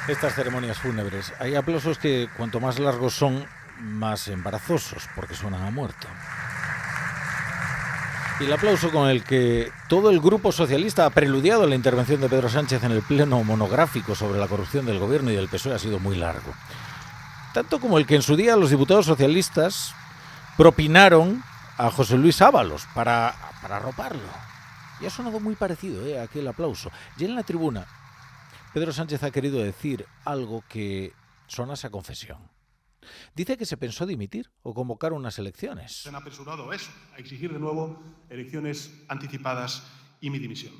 Estas ceremonias fúnebres, hay aplausos que cuanto más largos son, más embarazosos, porque suenan a muerto. Y el aplauso con el que todo el grupo socialista ha preludiado la intervención de Pedro Sánchez en el pleno monográfico sobre la corrupción del gobierno y del PSOE ha sido muy largo. Tanto como el que en su día los diputados socialistas propinaron a José Luis Ábalos para arroparlo. Y ha sonado muy parecido a aquel aplauso. Y en la tribuna, Pedro Sánchez ha querido decir algo que sonase a confesión. Dice que se pensó dimitir o convocar unas elecciones. Se han apresurado a eso, a exigir de nuevo elecciones anticipadas y mi dimisión.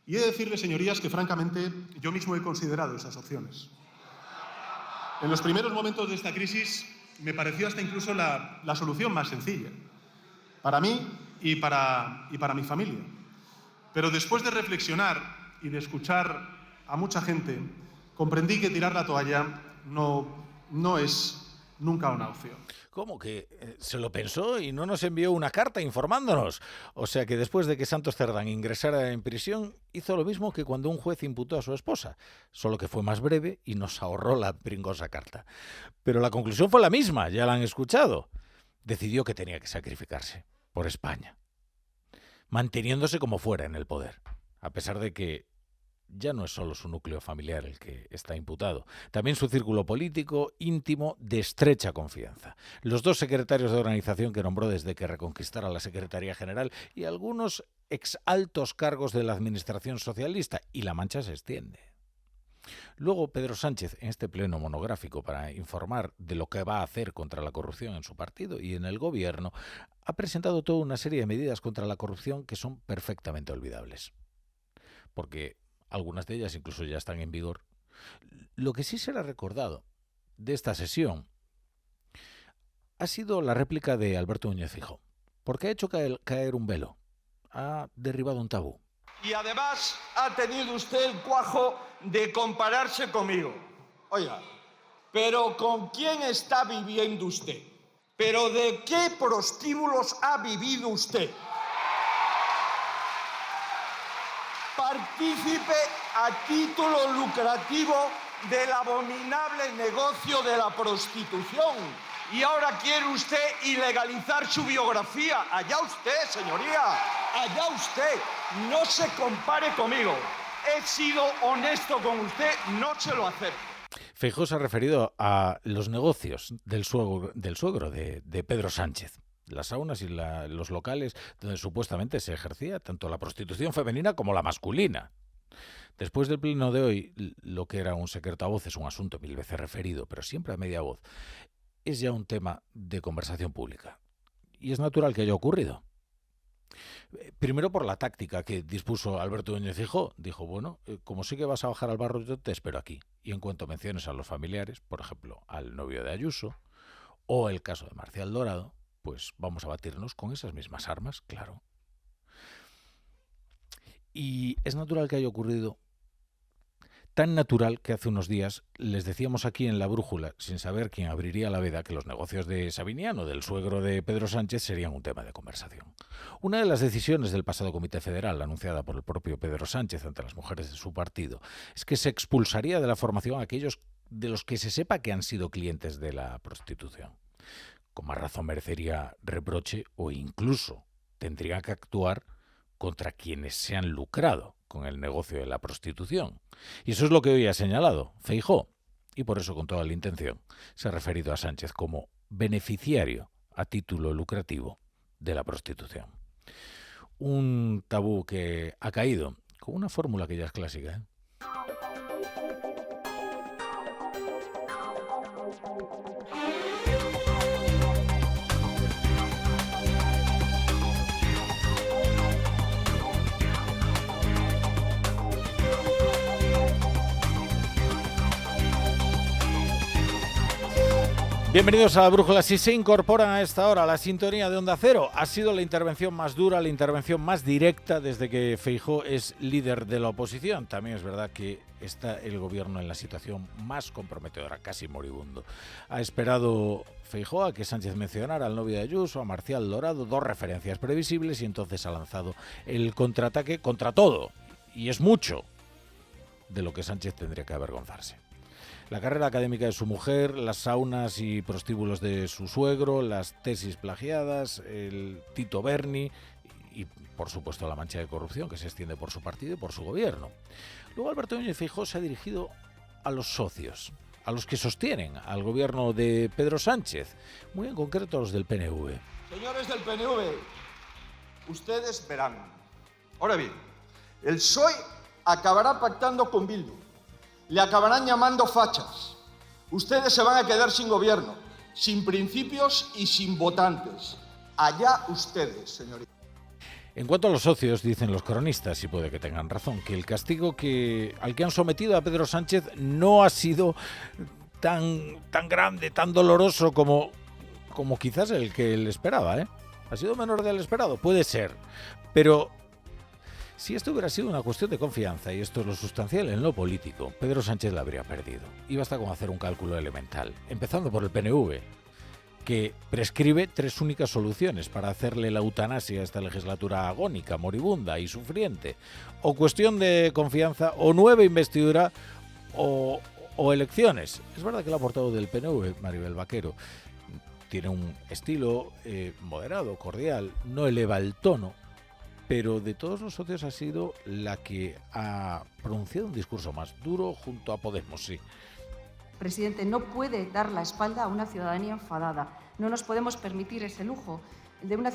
Y he de decirles, señorías, que francamente yo mismo he considerado esas opciones. En los primeros momentos de esta crisis me pareció hasta incluso la solución más sencilla, para mí y para mi familia. Pero después de reflexionar y de escuchar a mucha gente, comprendí que tirar la toalla no es nunca una opción. ¿Cómo que se lo pensó y no nos envió una carta informándonos? O sea que después de que Santos Cerdán ingresara en prisión, hizo lo mismo que cuando un juez imputó a su esposa, solo que fue más breve y nos ahorró la pringosa carta. Pero la conclusión fue la misma, ya la han escuchado. Decidió que tenía que sacrificarse por España, manteniéndose como fuera en el poder, a pesar de que ya no es solo su núcleo familiar el que está imputado, también su círculo político íntimo de estrecha confianza. Los dos secretarios de organización que nombró desde que reconquistara la Secretaría General y algunos exaltos cargos de la administración socialista, y la mancha se extiende. Luego Pedro Sánchez, en este pleno monográfico para informar de lo que va a hacer contra la corrupción en su partido y en el gobierno, ha presentado toda una serie de medidas contra la corrupción que son perfectamente olvidables. Porque algunas de ellas incluso ya están en vigor. Lo que sí será recordado de esta sesión ha sido la réplica de Alberto Núñez Feijóo, porque ha hecho caer un velo, ha derribado un tabú. Y además ha tenido usted el cuajo de compararse conmigo. Oiga, pero ¿con quién está viviendo usted? ¿Pero de qué prostíbulos ha vivido usted? Partícipe a título lucrativo del abominable negocio de la prostitución. Y ahora quiere usted ilegalizar su biografía. Allá usted, señoría, allá usted. No se compare conmigo. He sido honesto con usted, no se lo acepto. Feijóo se ha referido a los negocios del suegro de Pedro Sánchez. Las saunas y los locales donde supuestamente se ejercía tanto la prostitución femenina como la masculina. Después del pleno de hoy, lo que era un secreto a voces, un asunto mil veces referido, pero siempre a media voz, es ya un tema de conversación pública. Y es natural que haya ocurrido. Primero por la táctica que dispuso Alberto Núñez Feijóo. Dijo, bueno, como sí que vas a bajar al barro, yo te espero aquí. Y en cuanto menciones a los familiares, por ejemplo, al novio de Ayuso, o el caso de Marcial Dorado, pues vamos a batirnos con esas mismas armas, claro. Y es natural que haya ocurrido, tan natural que hace unos días les decíamos aquí en La Brújula, sin saber quién abriría la veda, que los negocios de Sabiniano, del suegro de Pedro Sánchez, serían un tema de conversación. Una de las decisiones del pasado Comité Federal, anunciada por el propio Pedro Sánchez ante las mujeres de su partido, es que se expulsaría de la formación a aquellos de los que se sepa que han sido clientes de la prostitución. Con más razón merecería reproche o incluso tendría que actuar contra quienes se han lucrado con el negocio de la prostitución. Y eso es lo que hoy ha señalado Feijóo. Y por eso, con toda la intención, se ha referido a Sánchez como beneficiario a título lucrativo de la prostitución. Un tabú que ha caído con una fórmula que ya es clásica, ¿eh? Bienvenidos a La Brújula. Si se incorporan a esta hora a la sintonía de Onda Cero, ha sido la intervención más dura, la intervención más directa desde que Feijóo es líder de la oposición. También es verdad que está el gobierno en la situación más comprometedora, casi moribundo. Ha esperado Feijóo a que Sánchez mencionara al novio de Ayuso, a Marcial Dorado, dos referencias previsibles, y entonces ha lanzado el contraataque contra todo. Y es mucho de lo que Sánchez tendría que avergonzarse. La carrera académica de su mujer, las saunas y prostíbulos de su suegro, las tesis plagiadas, el Tito Berni y, por supuesto, la mancha de corrupción que se extiende por su partido y por su gobierno. Luego Alberto Núñez Feijóo se ha dirigido a los socios, a los que sostienen al gobierno de Pedro Sánchez, muy en concreto a los del PNV. Señores del PNV, ustedes verán. Ahora bien, el PSOE acabará pactando con Bildu. Le acabarán llamando fachas. Ustedes se van a quedar sin gobierno, sin principios y sin votantes. Allá ustedes, señorías. En cuanto a los socios, dicen los cronistas, y puede que tengan razón, que el castigo al que han sometido a Pedro Sánchez no ha sido tan grande, tan doloroso como quizás el que él esperaba, ¿eh? ¿Ha sido menor del esperado? Puede ser, pero si esto hubiera sido una cuestión de confianza, y esto es lo sustancial en lo político, Pedro Sánchez la habría perdido. Y basta con hacer un cálculo elemental, empezando por el PNV, que prescribe 3 únicas soluciones para hacerle la eutanasia a esta legislatura agónica, moribunda y sufriente. O cuestión de confianza, o nueva investidura, o elecciones. Es verdad que el portavoz del PNV, Maribel Vaquero, tiene un estilo moderado, cordial, no eleva el tono, pero de todos los socios ha sido la que ha pronunciado un discurso más duro junto a Podemos, sí. Presidente, no puede dar la espalda a una ciudadanía enfadada. No nos podemos permitir ese lujo, el de una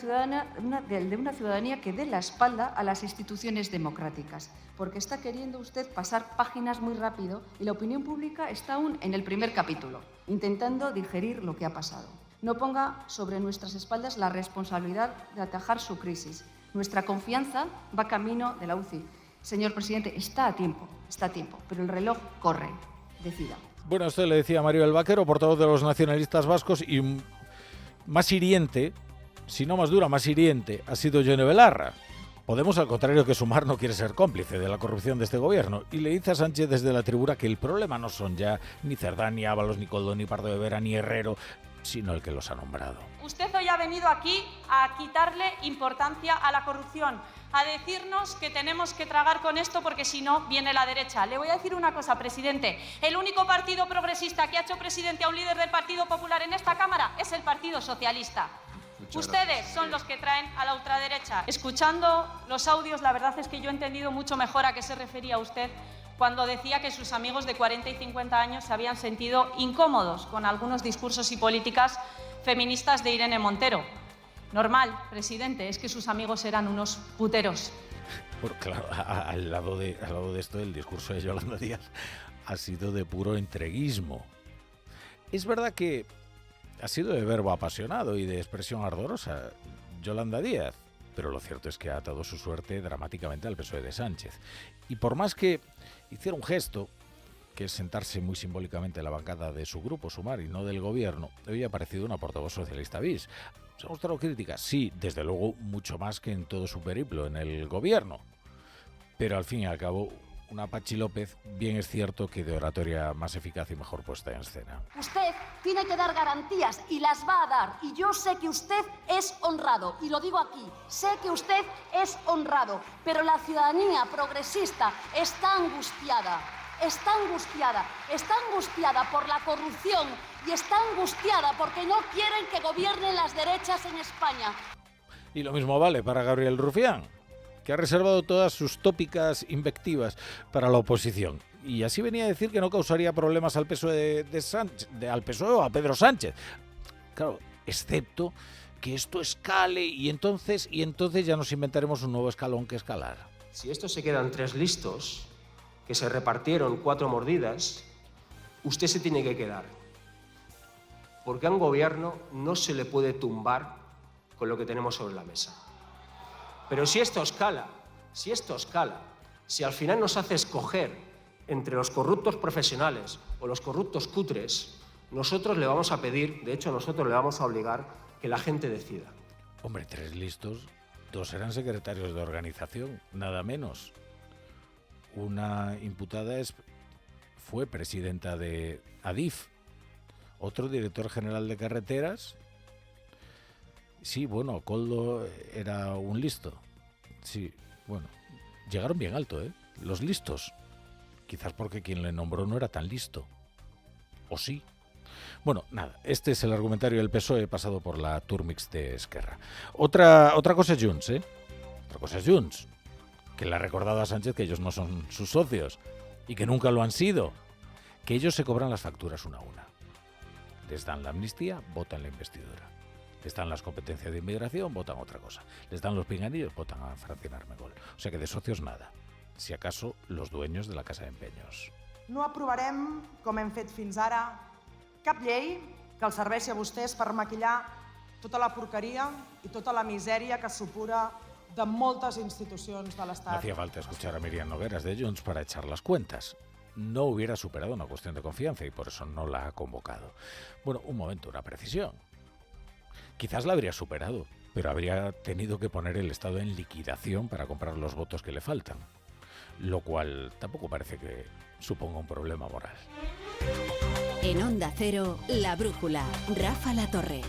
ciudadanía que dé la espalda a las instituciones democráticas, porque está queriendo usted pasar páginas muy rápido y la opinión pública está aún en el primer capítulo, intentando digerir lo que ha pasado. No ponga sobre nuestras espaldas la responsabilidad de atajar su crisis. Nuestra confianza va camino de la UCI. Señor presidente, está a tiempo, pero el reloj corre. Decida. Bueno, esto le decía Maribel Vaquero, portavoz de los nacionalistas vascos, y más hiriente, si no más dura, más hiriente, ha sido Yone Belarra. Podemos, al contrario que Sumar, no quiere ser cómplice de la corrupción de este gobierno, y le dice a Sánchez desde la tribuna que el problema no son ya ni Cerdá, ni Ábalos, ni Koldo, ni Pardo de Vera, ni Herrero, sino el que los ha nombrado. Usted hoy ha venido aquí a quitarle importancia a la corrupción, a decirnos que tenemos que tragar con esto porque si no viene la derecha. Le voy a decir una cosa, presidente. El único partido progresista que ha hecho presidente a un líder del Partido Popular en esta Cámara es el Partido Socialista. Ustedes son los que traen a la ultraderecha. Escuchando los audios, la verdad es que yo he entendido mucho mejor a qué se refería usted cuando decía que sus amigos de 40 y 50 años se habían sentido incómodos con algunos discursos y políticas feministas de Irene Montero. Normal, presidente, es que sus amigos eran unos puteros. Claro, al lado de esto, el discurso de Yolanda Díaz ha sido de puro entreguismo. Es verdad que ha sido de verbo apasionado y de expresión ardorosa Yolanda Díaz, pero lo cierto es que ha atado su suerte dramáticamente al PSOE de Sánchez. Y por más que hiciera un gesto, que es sentarse muy simbólicamente en la bancada de su grupo, Sumar, y no del gobierno, hoy ha aparecido una portavoz socialista bis. ¿Se ha mostrado crítica? Sí, desde luego mucho más que en todo su periplo en el gobierno. Pero al fin y al cabo, una Pachi López, bien es cierto que de oratoria más eficaz y mejor puesta en escena. Usted tiene que dar garantías y las va a dar. Y yo sé que usted es honrado, y lo digo aquí, sé que usted es honrado, pero la ciudadanía progresista está angustiada por la corrupción y está angustiada porque no quieren que gobiernen las derechas en España. Y lo mismo vale para Gabriel Rufián, que ha reservado todas sus tópicas invectivas para la oposición. Y así venía a decir que no causaría problemas al PSOE al PSOE o a Pedro Sánchez. Claro, excepto que esto escale y entonces ya nos inventaremos un nuevo escalón que escalar. Si estos se quedan 3 listos, que se repartieron 4 mordidas, usted se tiene que quedar. Porque a un gobierno no se le puede tumbar con lo que tenemos sobre la mesa. Pero si esto escala, si al final nos hace escoger entre los corruptos profesionales o los corruptos cutres, nosotros le vamos a pedir, de hecho nosotros le vamos a obligar que la gente decida. Hombre, 3 listos, 2 eran secretarios de organización, nada menos. Una imputada fue presidenta de Adif, otro director general de carreteras. Sí, bueno, Koldo era un listo. Sí, bueno, llegaron bien alto, los listos. Quizás porque quien le nombró no era tan listo. ¿O sí? Bueno, nada, este es el argumentario del PSOE pasado por la Turmix de Esquerra. Otra cosa es Junts, ¿eh? Otra cosa es Junts, que le ha recordado a Sánchez que ellos no son sus socios y que nunca lo han sido, que ellos se cobran las facturas una a una. Les dan la amnistía, votan la investidura. Les dan las competencias de inmigración, votan otra cosa. Les dan los pinganillos, votan a Francina Armengol. O sea que de socios nada. Si acaso los dueños de la casa de empeños. No aprovarem, com hem fet fins ara, cap llei que els serveixi a vostès per maquillar tota la porqueria i tota la misèria que supura de moltes institucions de No l'Estat. hacía falta escuchar a Miriam Nogueras de Junts para echar las cuentas. No hubiera superado una cuestión de confianza y por eso no la ha convocado. Bueno, un momento, una precisión. Quizás la habría superado, pero habría tenido que poner el Estado en liquidación para comprar los votos que le faltan. Lo cual tampoco parece que suponga un problema moral. En Onda Cero, La Brújula, Rafa La Torre.